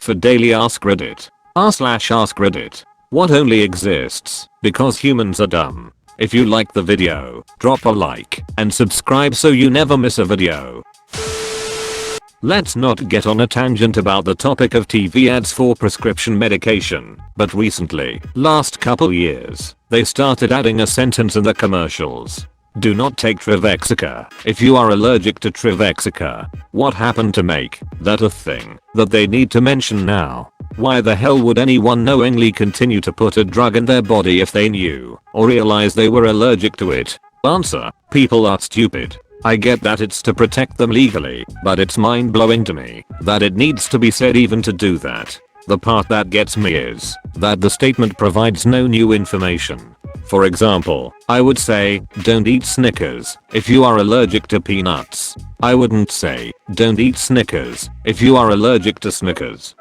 For daily Ask Reddit. r/ask Reddit. What only exists because humans are dumb. If you like the video, drop a like and subscribe so you never miss a video. Let's not get on a tangent about the topic of TV ads for prescription medication, but recently, last couple years, they started adding a sentence in the commercials. Do not take Trivexica if you are allergic to Trivexica. What happened to make that a thing that they need to mention now? Why the hell would anyone knowingly continue to put a drug in their body if they knew or realized they were allergic to it? Answer: people are stupid. I get that it's to protect them legally, but it's mind-blowing to me that it needs to be said even to do that. The part that gets me is that the statement provides no new information. For example, I would say, don't eat Snickers if you are allergic to peanuts. I wouldn't say, don't eat Snickers if you are allergic to Snickers.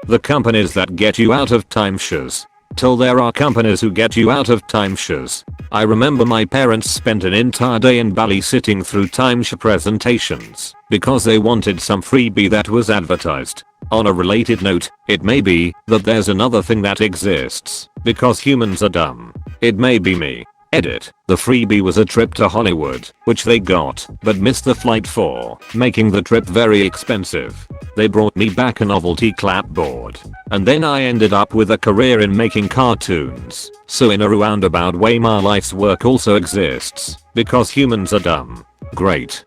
The companies that get you out of timeshares. Till there are companies who get you out of timeshares. I remember my parents spent an entire day in Bali sitting through timeshare presentations because they wanted some freebie that was advertised. On a related note, it may be that there's another thing that exists because humans are dumb. It may be me. Edit. The freebie was a trip to Hollywood, which they got, but missed the flight for, making the trip very expensive. They brought me back a novelty clapboard. And then I ended up with a career in making cartoons. So in a roundabout way my life's work also exists, because humans are dumb. Great.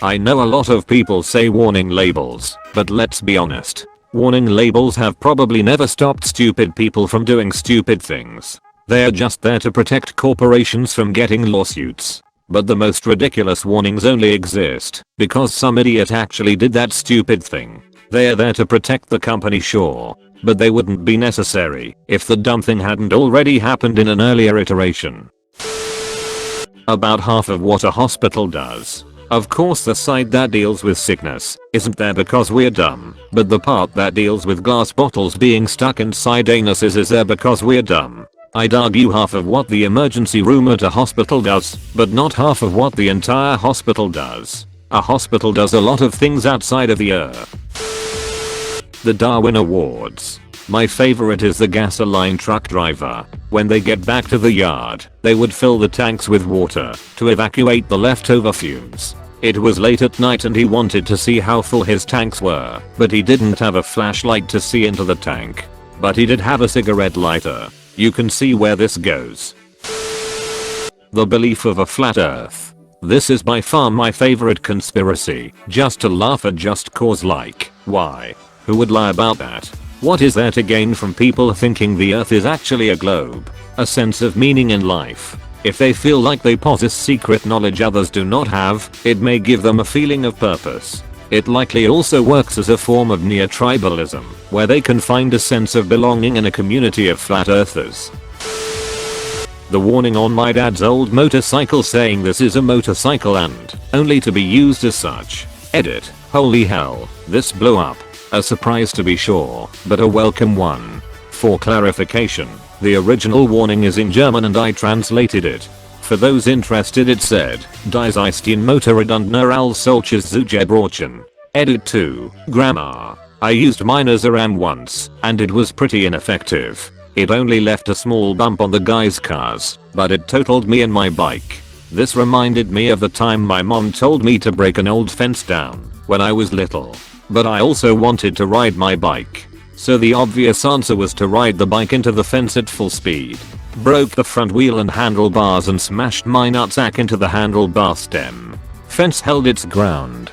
I know a lot of people say warning labels, but let's be honest. Warning labels have probably never stopped stupid people from doing stupid things. They're just there to protect corporations from getting lawsuits. But the most ridiculous warnings only exist because some idiot actually did that stupid thing. They're there to protect the company, sure, but they wouldn't be necessary if the dumb thing hadn't already happened in an earlier iteration. About half of what a hospital does. Of course the side that deals with sickness isn't there because we're dumb, but the part that deals with glass bottles being stuck inside anuses is there because we're dumb. I'd argue half of what the emergency room at a hospital does, but not half of what the entire hospital does. A hospital does a lot of things outside of the earth. The Darwin Awards. My favorite is the gasoline truck driver. When they get back to the yard, they would fill the tanks with water to evacuate the leftover fumes. It was late at night and he wanted to see how full his tanks were, but he didn't have a flashlight to see into the tank. But he did have a cigarette lighter. You can see where this goes. The belief of a flat earth. This is by far my favorite conspiracy, just to laugh at just cause, like, why? Who would lie about that? What is there to gain from people thinking the earth is actually a globe? A sense of meaning in life. If they feel like they possess secret knowledge others do not have, it may give them a feeling of purpose. It likely also works as a form of near-tribalism, where they can find a sense of belonging in a community of flat earthers. The warning on my dad's old motorcycle saying this is a motorcycle and only to be used as such. Edit. Holy hell, this blew up. A surprise to be sure, but a welcome one. For clarification, the original warning is in German and I translated it. For those interested, it said, "Dies ist ein Motorrad nur als solches zu gebrauchen." Edit 2. Grammar. I used mine as a ram once, and it was pretty ineffective. It only left a small bump on the guy's cars, but it totaled me and my bike. This reminded me of the time my mom told me to break an old fence down when I was little. But I also wanted to ride my bike. So the obvious answer was to ride the bike into the fence at full speed. Broke the front wheel and handlebars and smashed my nutsack into the handlebar stem. Fence held its ground.